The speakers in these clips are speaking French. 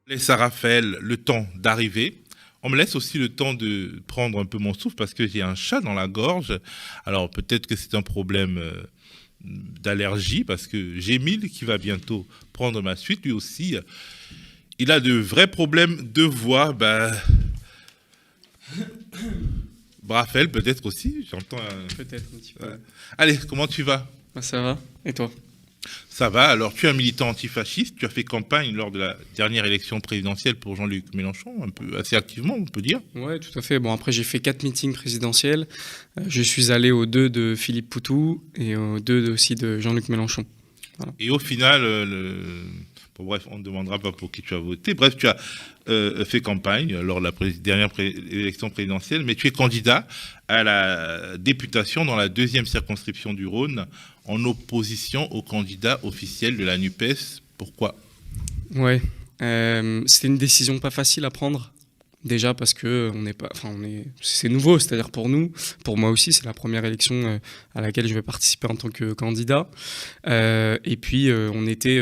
Laisse à Raphaël le temps d'arriver. On me laisse aussi le temps de prendre un peu mon souffle parce que j'ai un chat dans la gorge. Alors peut-être que c'est un problème d'allergie parce que j'ai Émile qui va bientôt prendre ma suite lui aussi. Il a de vrais problèmes de voix. Raphaël peut-être aussi. J'entends. Peut-être un petit peu. Allez, comment tu vas? Bah, ça va. Et toi? Ça va, alors tu es un militant antifasciste, tu as fait campagne lors de la dernière élection présidentielle pour Jean-Luc Mélenchon, un peu assez activement, on peut dire. Ouais, tout à fait. Bon, après, j'ai fait 4 meetings présidentiels. Je suis allé aux 2 de Philippe Poutou et aux 2 aussi de Jean-Luc Mélenchon. Voilà. Et au final, bon, bref, on ne demandera pas pour qui tu as voté. Bref, tu as fait campagne lors de la dernière élection présidentielle, mais tu es candidat à la députation dans la deuxième circonscription du Rhône, en opposition au candidat officiel de la NUPES. Pourquoi? Ouais. C'était une décision pas facile à prendre. Déjà parce que c'est nouveau, c'est-à-dire pour nous, pour moi aussi, c'est la première élection à laquelle je vais participer en tant que candidat. Et puis on était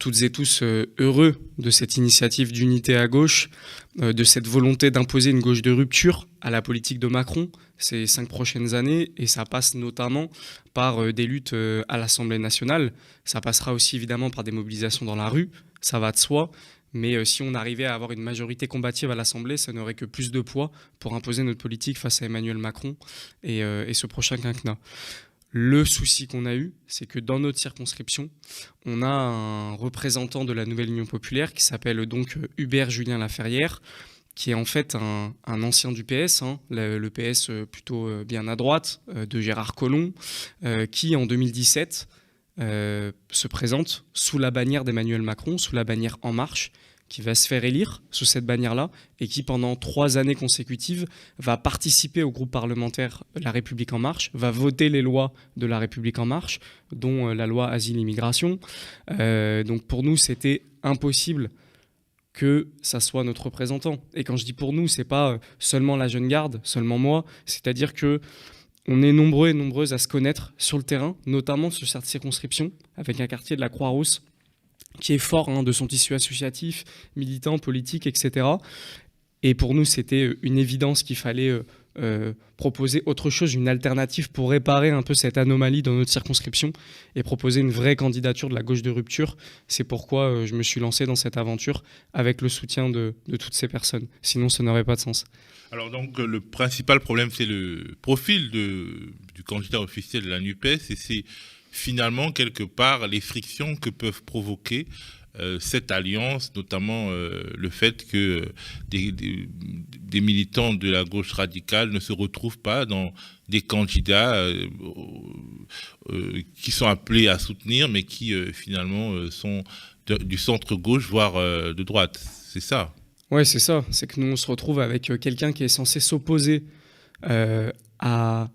toutes et tous heureux de cette initiative d'unité à gauche, de cette volonté d'imposer une gauche de rupture à la politique de Macron ces 5 prochaines années, et ça passe notamment par des luttes à l'Assemblée nationale. Ça passera aussi évidemment par des mobilisations dans la rue, ça va de soi. Mais si on arrivait à avoir une majorité combative à l'Assemblée, ça n'aurait que plus de poids pour imposer notre politique face à Emmanuel Macron et ce prochain quinquennat. Le souci qu'on a eu, c'est que dans notre circonscription, on a un représentant de la Nouvelle Union Populaire qui s'appelle donc Hubert Julien Laferrière, qui est en fait un ancien du PS, le PS plutôt bien à droite, de Gérard Collomb, qui en 2017 se présente sous la bannière d'Emmanuel Macron, sous la bannière En Marche, qui va se faire élire sous cette bannière-là et qui, pendant 3 années consécutives, va participer au groupe parlementaire La République En Marche, va voter les lois de La République En Marche, dont la loi Asile-Immigration. Donc pour nous, c'était impossible que ça soit notre représentant. Et quand je dis pour nous, c'est pas seulement la jeune garde, seulement moi, c'est-à-dire que on est nombreux et nombreuses à se connaître sur le terrain, notamment sur cette circonscription, avec un quartier de la Croix-Rousse qui est fort de son tissu associatif, militant, politique, etc. Et pour nous, c'était une évidence qu'il fallait proposer autre chose, une alternative pour réparer un peu cette anomalie dans notre circonscription et proposer une vraie candidature de la gauche de rupture. C'est pourquoi je me suis lancé dans cette aventure avec le soutien de toutes ces personnes. Sinon, ça n'aurait pas de sens. Alors donc le principal problème c'est le profil du candidat officiel de la NUPES et c'est finalement quelque part les frictions que peuvent provoquer cette alliance, notamment le fait que des militants de la gauche radicale ne se retrouvent pas dans des candidats qui sont appelés à soutenir mais qui finalement sont du centre-gauche voire de droite. C'est ça. Ouais, c'est ça. C'est que nous, on se retrouve avec quelqu'un qui est censé s'opposer à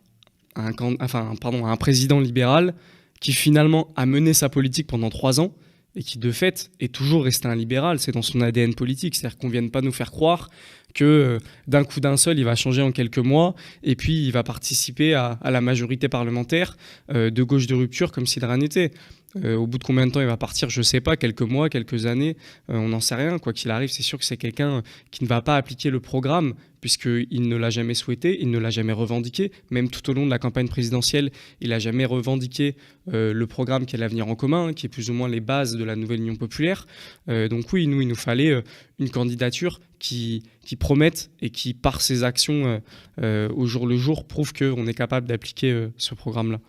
à un président libéral qui finalement a mené sa politique pendant 3 ans et qui de fait est toujours resté un libéral. C'est dans son ADN politique. C'est-à-dire qu'on ne vienne pas nous faire croire que d'un coup d'un seul, il va changer en quelques mois et puis il va participer à la majorité parlementaire de gauche de rupture comme si de rien n'était. Au bout de combien de temps il va partir, je ne sais pas, quelques mois, quelques années, on n'en sait rien. Quoi qu'il arrive, c'est sûr que c'est quelqu'un qui ne va pas appliquer le programme, puisqu'il ne l'a jamais souhaité, il ne l'a jamais revendiqué. Même tout au long de la campagne présidentielle, il n'a jamais revendiqué le programme qui est l'Avenir en commun, qui est plus ou moins les bases de la Nouvelle Union Populaire. Donc oui, il nous fallait une candidature qui promette et qui, par ses actions au jour le jour, prouve qu'on est capable d'appliquer ce programme-là.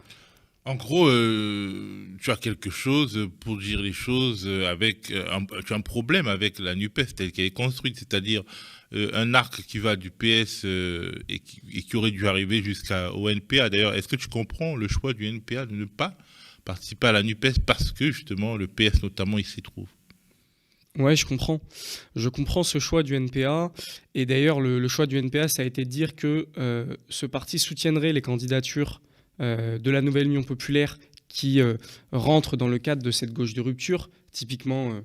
En gros, tu as quelque chose, pour dire les choses, tu as un problème avec la NUPES telle qu'elle est construite, c'est-à-dire un arc qui va du PS et qui aurait dû arriver jusqu'au NPA. D'ailleurs, est-ce que tu comprends le choix du NPA de ne pas participer à la NUPES parce que justement le PS notamment il s'y trouve? Ouais, je comprends. Je comprends ce choix du NPA. Et d'ailleurs, le choix du NPA, ça a été de dire que ce parti soutiendrait les candidatures de la Nouvelle Union Populaire qui rentrent dans le cadre de cette gauche de rupture, typiquement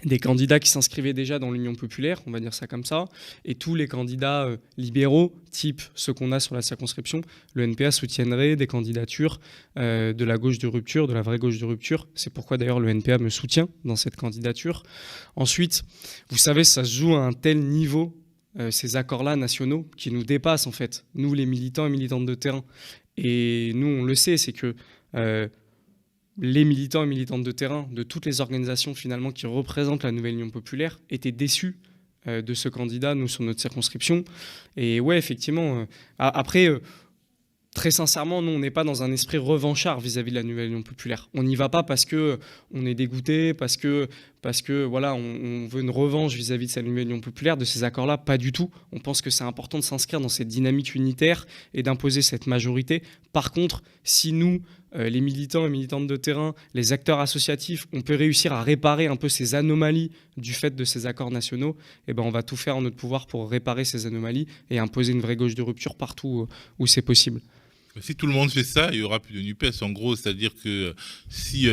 des candidats qui s'inscrivaient déjà dans l'Union populaire, on va dire ça comme ça, et tous les candidats libéraux, type ceux qu'on a sur la circonscription, le NPA soutiendrait des candidatures de la gauche de rupture, de la vraie gauche de rupture. C'est pourquoi d'ailleurs le NPA me soutient dans cette candidature. Ensuite, vous savez, ça se joue à un tel niveau, ces accords-là nationaux, qui nous dépassent en fait, nous les militants et militantes de terrain. Et nous, on le sait, c'est que les militants et militantes de terrain de toutes les organisations finalement qui représentent la nouvelle Union populaire étaient déçus de ce candidat, nous, sur notre circonscription. Et ouais, effectivement, après, très sincèrement, nous, on n'est pas dans un esprit revanchard vis-à-vis de la nouvelle Union populaire. On n'y va pas parce qu'on est dégoûté, parce que voilà, on veut une revanche vis-à-vis de cette nouvelle Union populaire, de ces accords-là, pas du tout. On pense que c'est important de s'inscrire dans cette dynamique unitaire et d'imposer cette majorité. Par contre, si nous, les militants et militantes de terrain, les acteurs associatifs, on peut réussir à réparer un peu ces anomalies du fait de ces accords nationaux, eh ben on va tout faire en notre pouvoir pour réparer ces anomalies et imposer une vraie gauche de rupture partout où c'est possible. Si tout le monde fait ça, il n'y aura plus de NUPES. En gros, c'est-à-dire que si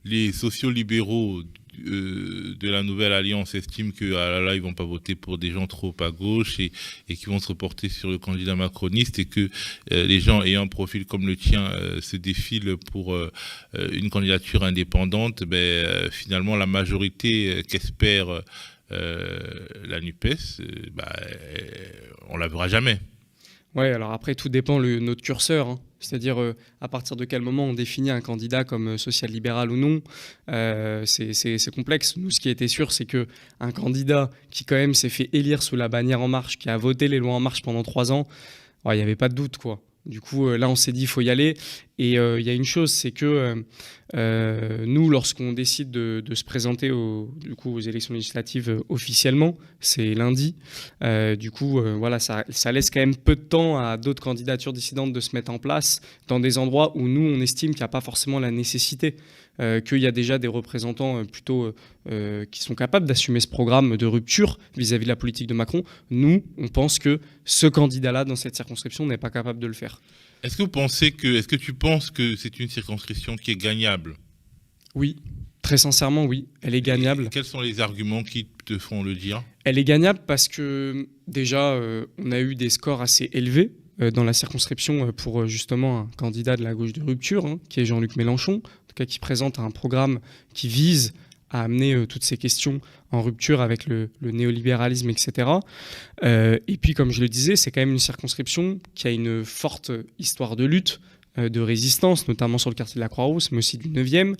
les sociaux-libéraux de la nouvelle alliance estiment que là, ils vont pas voter pour des gens trop à gauche et qui vont se reporter sur le candidat macroniste, et que les gens ayant un profil comme le tien se défilent pour une candidature indépendante, finalement, la majorité qu'espère la NUPES, on la verra jamais. Ouais, alors après, tout dépend notre curseur, hein. C'est-à-dire à partir de quel moment on définit un candidat comme social-libéral ou non. C'est complexe. Nous, ce qui était sûr, c'est qu'un candidat qui quand même s'est fait élire sous la bannière En Marche, qui a voté les lois En Marche pendant 3 ans, il n'y avait pas de doute, quoi. Du coup, là, on s'est dit, il faut y aller. Et il y a une chose, c'est que nous, lorsqu'on décide de se présenter aux élections législatives officiellement, c'est lundi. Du coup, voilà, ça laisse quand même peu de temps à d'autres candidatures dissidentes de se mettre en place dans des endroits où nous, on estime qu'il n'y a pas forcément la nécessité, qu'il y a déjà des représentants plutôt qui sont capables d'assumer ce programme de rupture vis-à-vis de la politique de Macron. Nous, on pense que ce candidat-là, dans cette circonscription, n'est pas capable de le faire. Est-ce que tu penses que c'est une circonscription qui est gagnable ? Oui, très sincèrement, oui, elle est gagnable. Et quels sont les arguments qui te font le dire ? Elle est gagnable parce que déjà, on a eu des scores assez élevés dans la circonscription pour justement un candidat de la gauche de rupture, hein, qui est Jean-Luc Mélenchon, en tout cas qui présente un programme qui vise à amener toutes ces questions en rupture avec le néolibéralisme, etc. Et puis, comme je le disais, c'est quand même une circonscription qui a une forte histoire de lutte, de résistance, notamment sur le quartier de la Croix-Rousse, mais aussi du 9e,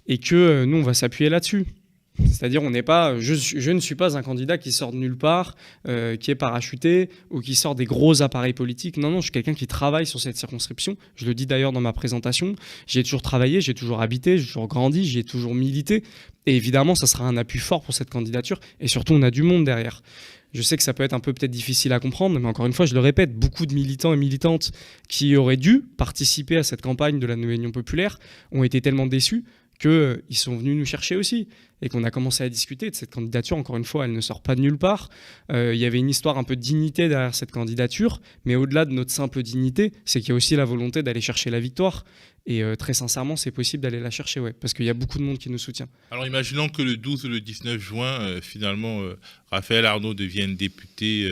et que nous, on va s'appuyer là-dessus. C'est-à-dire, je ne suis pas un candidat qui sort de nulle part, qui est parachuté ou qui sort des gros appareils politiques. Non, je suis quelqu'un qui travaille sur cette circonscription. Je le dis d'ailleurs dans ma présentation. J'y ai toujours travaillé, j'ai toujours habité, j'ai toujours grandi, j'y ai toujours milité. Et évidemment, ça sera un appui fort pour cette candidature. Et surtout, on a du monde derrière. Je sais que ça peut être peut-être difficile à comprendre, mais encore une fois, je le répète, beaucoup de militants et militantes qui auraient dû participer à cette campagne de la Nouvelle Union populaire ont été tellement déçus qu'ils sont venus nous chercher aussi et qu'on a commencé à discuter de cette candidature. Encore une fois, elle ne sort pas de nulle part. Il y avait une histoire un peu de dignité derrière cette candidature, mais au-delà de notre simple dignité, c'est qu'il y a aussi la volonté d'aller chercher la victoire. Et très sincèrement, c'est possible d'aller la chercher, ouais, parce qu'il y a beaucoup de monde qui nous soutient. Alors imaginons que le 12 ou le 19 juin, finalement, Raphaël Arnaud devienne député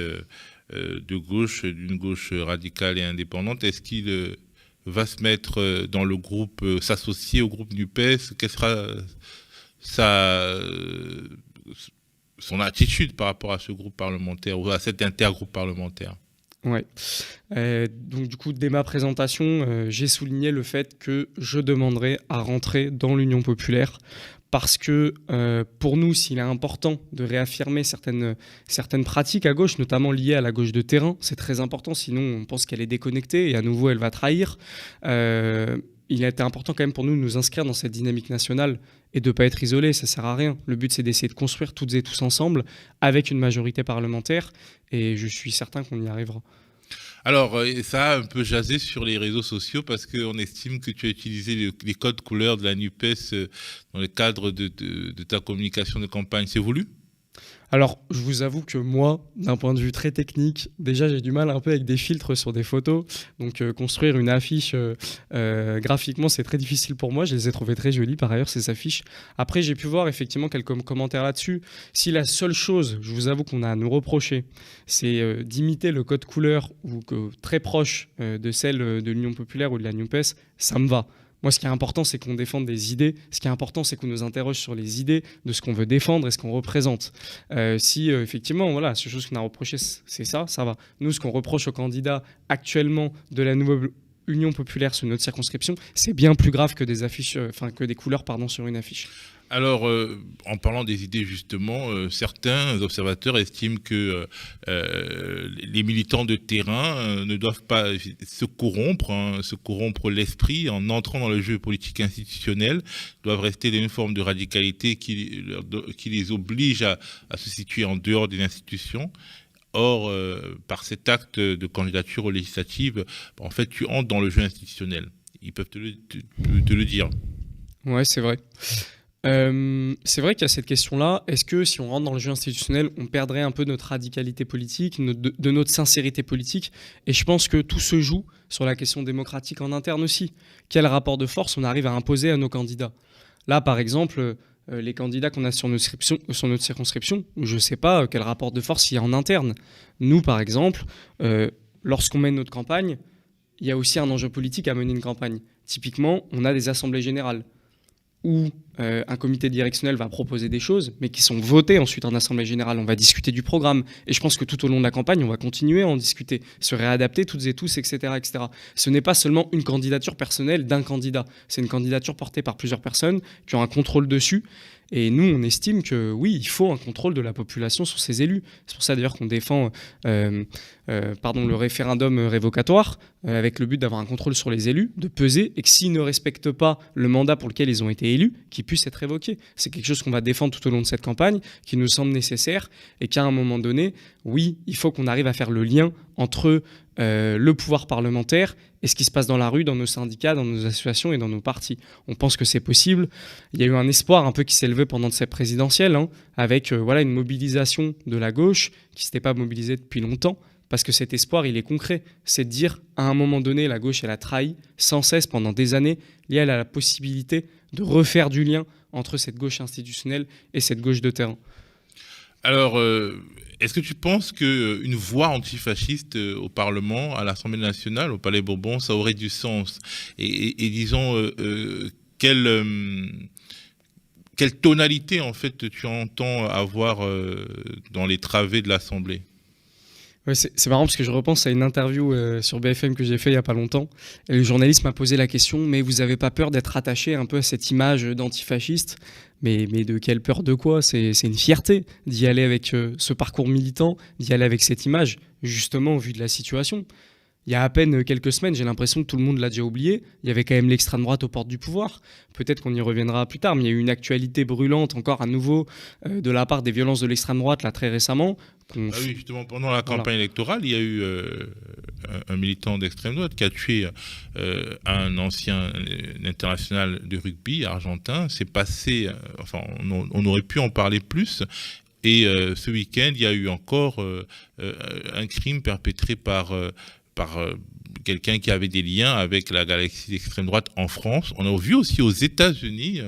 de gauche, d'une gauche radicale et indépendante. Est-ce qu'il va se mettre dans le groupe, s'associer au groupe NUPES? Quelle sera son attitude par rapport à ce groupe parlementaire ou à cet intergroupe parlementaire? Ouais. Donc du coup, dès ma présentation, j'ai souligné le fait que je demanderais à rentrer dans l'Union populaire parce que pour nous, s'il est important de réaffirmer certaines pratiques à gauche, notamment liées à la gauche de terrain, c'est très important, sinon on pense qu'elle est déconnectée et à nouveau elle va trahir. Il a été important quand même pour nous de nous inscrire dans cette dynamique nationale et de ne pas être isolés, ça ne sert à rien. Le but, c'est d'essayer de construire toutes et tous ensemble avec une majorité parlementaire et je suis certain qu'on y arrivera. Alors, ça a un peu jasé sur les réseaux sociaux parce qu'on estime que tu as utilisé les codes couleurs de la NUPES dans le cadre de ta communication de campagne. C'est voulu ? Alors, je vous avoue que moi, d'un point de vue très technique, déjà j'ai du mal un peu avec des filtres sur des photos. Donc, construire une affiche graphiquement, c'est très difficile pour moi. Je les ai trouvées très jolies par ailleurs, ces affiches. Après, j'ai pu voir effectivement quelques commentaires là-dessus. Si la seule chose, je vous avoue qu'on a à nous reprocher, c'est d'imiter le code couleur ou très proche de celle de l'Union populaire ou de la NUPES, ça me va. Moi, ce qui est important, c'est qu'on défende des idées. Ce qui est important, c'est qu'on nous interroge sur les idées de ce qu'on veut défendre et ce qu'on représente. Si effectivement, voilà, la seule chose qu'on a reproché, c'est ça, ça va. Nous, ce qu'on reproche aux candidats actuellement de la nouvelle Union populaire sur notre circonscription, c'est bien plus grave que des affiches, que des couleurs, pardon, sur une affiche. Alors, en parlant des idées, justement, certains observateurs estiment que les militants de terrain ne doivent pas se corrompre l'esprit en entrant dans le jeu politique institutionnel, doivent rester dans une forme de radicalité qui les oblige à se situer en dehors des institutions. Or, par cet acte de candidature aux législatives, en fait, tu entres dans le jeu institutionnel. Ils peuvent te le dire. Ouais, c'est vrai. C'est vrai qu'il y a cette question-là. Est-ce que si on rentre dans le jeu institutionnel, on perdrait un peu notre radicalité politique, de notre sincérité politique? Et je pense que tout se joue sur la question démocratique en interne aussi. Quel rapport de force on arrive à imposer à nos candidats? Là, par exemple, les candidats qu'on a sur notre circonscription, je ne sais pas quel rapport de force il y a en interne. Nous, par exemple, lorsqu'on mène notre campagne, il y a aussi un enjeu politique à mener une campagne. Typiquement, on a des assemblées générales où un comité directionnel va proposer des choses, mais qui sont votées ensuite en assemblée générale. On va discuter du programme. Et je pense que tout au long de la campagne, on va continuer à en discuter, se réadapter toutes et tous, etc., etc. Ce n'est pas seulement une candidature personnelle d'un candidat. C'est une candidature portée par plusieurs personnes qui ont un contrôle dessus. Et nous, on estime que oui, il faut un contrôle de la population sur ses élus. C'est pour ça d'ailleurs qu'on défend le référendum révocatoire avec le but d'avoir un contrôle sur les élus, de peser, et que s'ils ne respectent pas le mandat pour lequel ils ont été élus, qu'ils puissent être révoqués. C'est quelque chose qu'on va défendre tout au long de cette campagne, qui nous semble nécessaire, et qu'à un moment donné, oui, il faut qu'on arrive à faire le lien entre le pouvoir parlementaire et ce qui se passe dans la rue, dans nos syndicats, dans nos associations et dans nos partis. On pense que c'est possible. Il y a eu un espoir un peu qui s'est levé pendant cette présidentielle, avec une mobilisation de la gauche qui ne s'était pas mobilisée depuis longtemps, parce que cet espoir, il est concret. C'est de dire, à un moment donné, la gauche, elle a trahi sans cesse pendant des années. Elle a la possibilité de refaire du lien entre cette gauche institutionnelle et cette gauche de terrain. Alors, est-ce que tu penses qu'une voix antifasciste au Parlement, à l'Assemblée nationale, au Palais Bourbon, ça aurait du sens? Et disons, quelle tonalité, en fait, tu entends avoir dans les travées de l'Assemblée? Ouais, c'est marrant parce que je repense à une interview sur BFM que j'ai fait il n'y a pas longtemps. Et le journaliste m'a posé la question, mais vous n'avez pas peur d'être attaché un peu à cette image d'antifasciste? Mais de quelle peur de quoi? C'est une fierté d'y aller avec ce parcours militant, d'y aller avec cette image, justement au vu de la situation. Il y a à peine quelques semaines, j'ai l'impression que tout le monde l'a déjà oublié. Il y avait quand même l'extrême droite aux portes du pouvoir. Peut-être qu'on y reviendra plus tard, mais il y a eu une actualité brûlante encore à nouveau de la part des violences de l'extrême droite là très récemment. Oui, justement, pendant la campagne électorale, il y a eu un militant d'extrême droite qui a tué un ancien international de rugby argentin. C'est passé, on aurait pu en parler plus. Et ce week-end, il y a eu encore un crime perpétré par quelqu'un qui avait des liens avec la galaxie d'extrême droite en France. On a vu aussi aux États-Unis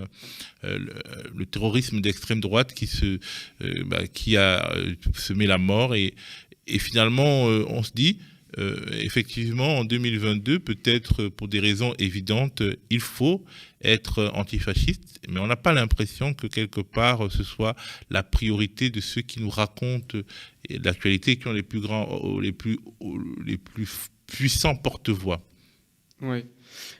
le terrorisme d'extrême droite qui a semé la mort. Et finalement, on se dit, effectivement, en 2022, peut-être pour des raisons évidentes, il faut être antifasciste, mais on n'a pas l'impression que quelque part ce soit la priorité de ceux qui nous racontent l'actualité, qui ont les plus grands, les plus puissants porte-voix. Oui.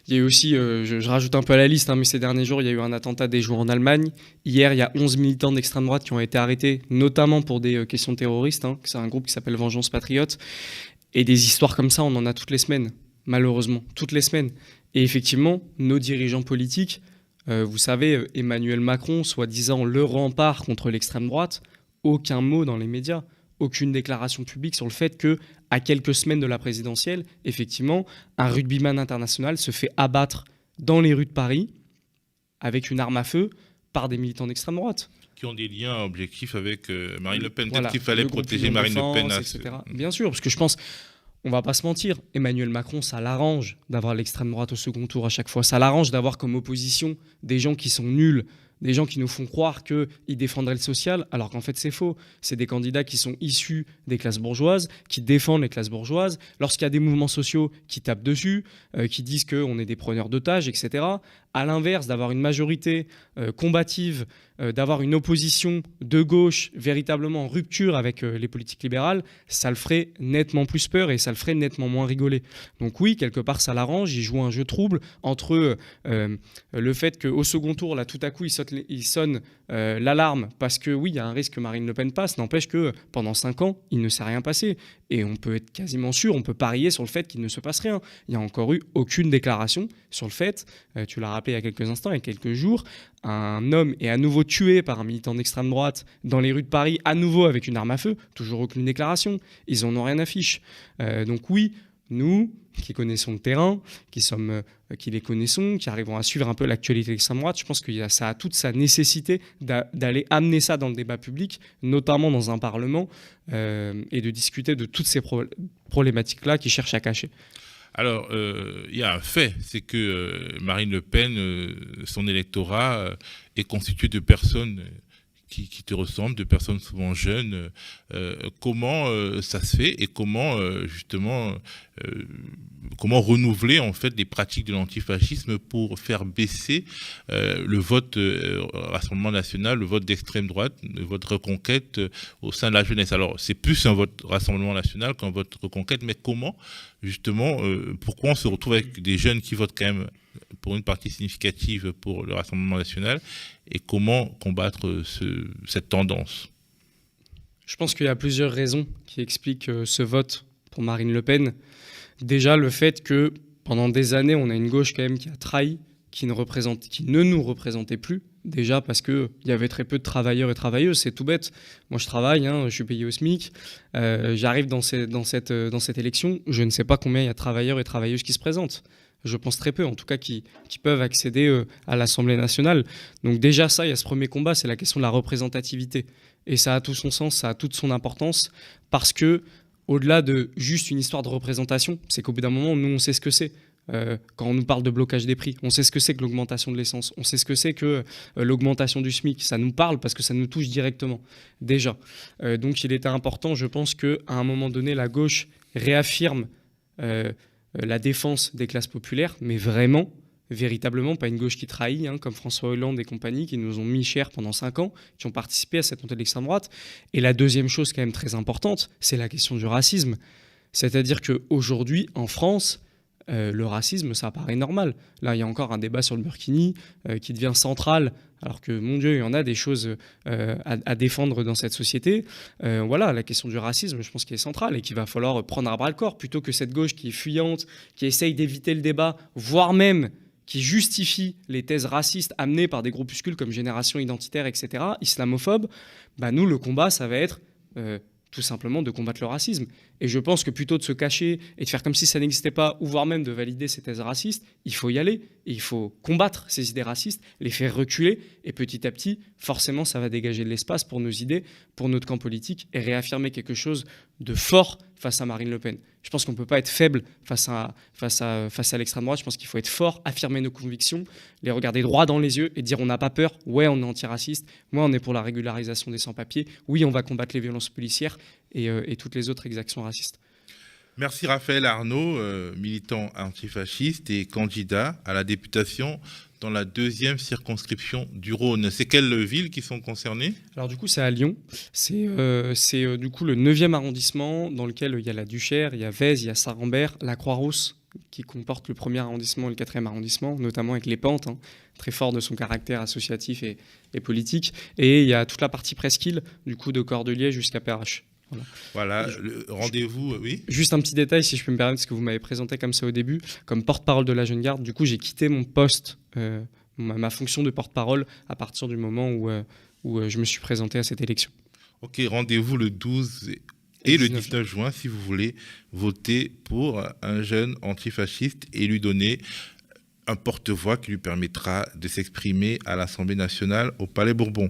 Il y a eu aussi, je rajoute un peu à la liste, mais ces derniers jours, il y a eu un attentat déjoué en Allemagne. Hier, il y a 11 militants d'extrême droite qui ont été arrêtés, notamment pour des questions terroristes. C'est un groupe qui s'appelle Vengeance Patriote. Et des histoires comme ça, on en a toutes les semaines, malheureusement, toutes les semaines. Et effectivement, nos dirigeants politiques, vous savez, Emmanuel Macron, soi-disant le rempart contre l'extrême droite, aucun mot dans les médias, aucune déclaration publique sur le fait que, à quelques semaines de la présidentielle, effectivement, un rugbyman international se fait abattre dans les rues de Paris avec une arme à feu par des militants d'extrême droite. Qui ont des liens objectifs avec Marine Le Pen. Voilà, Peut-être qu'il fallait protéger Marine Le Pen. Etc. Bien sûr, parce que je pense, on va pas se mentir, Emmanuel Macron, ça l'arrange d'avoir l'extrême droite au second tour à chaque fois. Ça l'arrange d'avoir comme opposition des gens qui sont nuls, des gens qui nous font croire qu'ils défendraient le social, alors qu'en fait c'est faux. C'est des candidats qui sont issus des classes bourgeoises, qui défendent les classes bourgeoises. Lorsqu'il y a des mouvements sociaux qui tapent dessus, qui disent qu'on est des preneurs d'otages, etc., à l'inverse, d'avoir une majorité combative, d'avoir une opposition de gauche véritablement en rupture avec les politiques libérales, ça le ferait nettement plus peur et ça le ferait nettement moins rigoler. Donc oui, quelque part, ça l'arrange. Il joue un jeu trouble entre le fait qu'au second tour, là, tout à coup, il sonne l'alarme parce que oui, il y a un risque que Marine Le Pen passe. N'empêche que pendant 5 ans, il ne s'est rien passé. Et on peut être quasiment sûr, on peut parier sur le fait qu'il ne se passe rien. Il n'y a encore eu aucune déclaration sur le fait, tu l'as rappelé il y a quelques instants, il y a quelques jours, un homme est à nouveau tué par un militant d'extrême droite dans les rues de Paris, à nouveau avec une arme à feu, toujours aucune déclaration. Ils en ont rien à fiche. Donc oui, nous, qui connaissons le terrain, qui les connaissons, qui arrivons à suivre un peu l'actualité de l'extrême droite, je pense que ça a toute sa nécessité d'aller amener ça dans le débat public, notamment dans un Parlement, et de discuter de toutes ces problématiques-là qui cherchent à cacher. Alors, il y a un fait, c'est que Marine Le Pen, son électorat est constitué de personnes qui te ressemblent, de personnes souvent jeunes. Comment ça se fait et comment justement comment renouveler en fait les pratiques de l'antifascisme pour faire baisser le vote Rassemblement National, le vote d'extrême droite, le vote Reconquête au sein de la jeunesse. Alors c'est plus un vote Rassemblement National qu'un vote Reconquête, mais comment justement, pourquoi on se retrouve avec des jeunes qui votent quand même pour une partie significative pour le Rassemblement National, et comment combattre cette tendance? Je pense qu'il y a plusieurs raisons qui expliquent ce vote pour Marine Le Pen. Déjà, le fait que pendant des années, on a une gauche quand même qui a trahi, qui ne nous représentait plus. Déjà parce qu'il y avait très peu de travailleurs et travailleuses, c'est tout bête. Moi, je travaille, je suis payé au SMIC. J'arrive dans cette élection, je ne sais pas combien il y a de travailleurs et travailleuses qui se présentent. Je pense très peu, en tout cas, qui peuvent accéder à l'Assemblée nationale. Donc déjà, ça, il y a ce premier combat, c'est la question de la représentativité. Et ça a tout son sens, ça a toute son importance, parce que au-delà de juste une histoire de représentation, c'est qu'au bout d'un moment, nous, on sait ce que c'est. Quand on nous parle de blocage des prix, on sait ce que c'est que l'augmentation de l'essence, on sait ce que c'est que l'augmentation du SMIC. Ça nous parle parce que ça nous touche directement, déjà. Donc il était important, je pense, qu'à un moment donné, la gauche réaffirme la défense des classes populaires, mais vraiment, véritablement, pas une gauche qui trahit, comme François Hollande et compagnie, qui nous ont mis cher pendant 5 ans, qui ont participé à cette montée de l'extrême droite. Et la deuxième chose quand même très importante, c'est la question du racisme. C'est-à-dire qu'aujourd'hui, en France, le racisme, ça paraît normal. Là, il y a encore un débat sur le burkini qui devient central, alors que, mon Dieu, il y en a des choses à défendre dans cette société. Voilà, la question du racisme, je pense qu'elle est centrale et qu'il va falloir prendre à bras-le-corps, plutôt que cette gauche qui est fuyante, qui essaye d'éviter le débat, voire même qui justifie les thèses racistes amenées par des groupuscules comme Génération Identitaire, etc., islamophobes. Nous, le combat, ça va être tout simplement de combattre le racisme. Et je pense que plutôt de se cacher et de faire comme si ça n'existait pas, ou voire même de valider ces thèses racistes, il faut y aller. Et il faut combattre ces idées racistes, les faire reculer. Et petit à petit, forcément, ça va dégager de l'espace pour nos idées, pour notre camp politique, et réaffirmer quelque chose de fort face à Marine Le Pen. Je pense qu'on ne peut pas être faible face à l'extrême droite. Je pense qu'il faut être fort, affirmer nos convictions, les regarder droit dans les yeux et dire on n'a pas peur. Ouais, on est antiraciste. Ouais, on est pour la régularisation des sans-papiers. Oui, on va combattre les violences policières et toutes les autres exactions racistes. Merci Raphaël Arnaud, militant antifasciste et candidat à la députation dans la 2e circonscription du Rhône. C'est quelles villes qui sont concernées? Alors du coup, c'est à Lyon. C'est du coup le 9e arrondissement dans lequel il y a la Duchère, il y a Vèze, il y a Saint-Rambert, la Croix-Rousse qui comporte le 1er arrondissement et le 4e arrondissement, notamment avec les pentes, très fort de son caractère associatif et politique. Et il y a toute la partie presqu'île, du coup de Cordeliers jusqu'à Perrache. Voilà, rendez-vous, oui. Juste un petit détail, si je peux me permettre, parce que vous m'avez présenté comme ça au début, comme porte-parole de la Jeune Garde. Du coup, j'ai quitté mon poste, ma fonction de porte-parole à partir du moment où je me suis présenté à cette élection. Ok, rendez-vous le 12 et le 19 juin si vous voulez voter pour un jeune antifasciste et lui donner un porte-voix qui lui permettra de s'exprimer à l'Assemblée nationale au Palais Bourbon.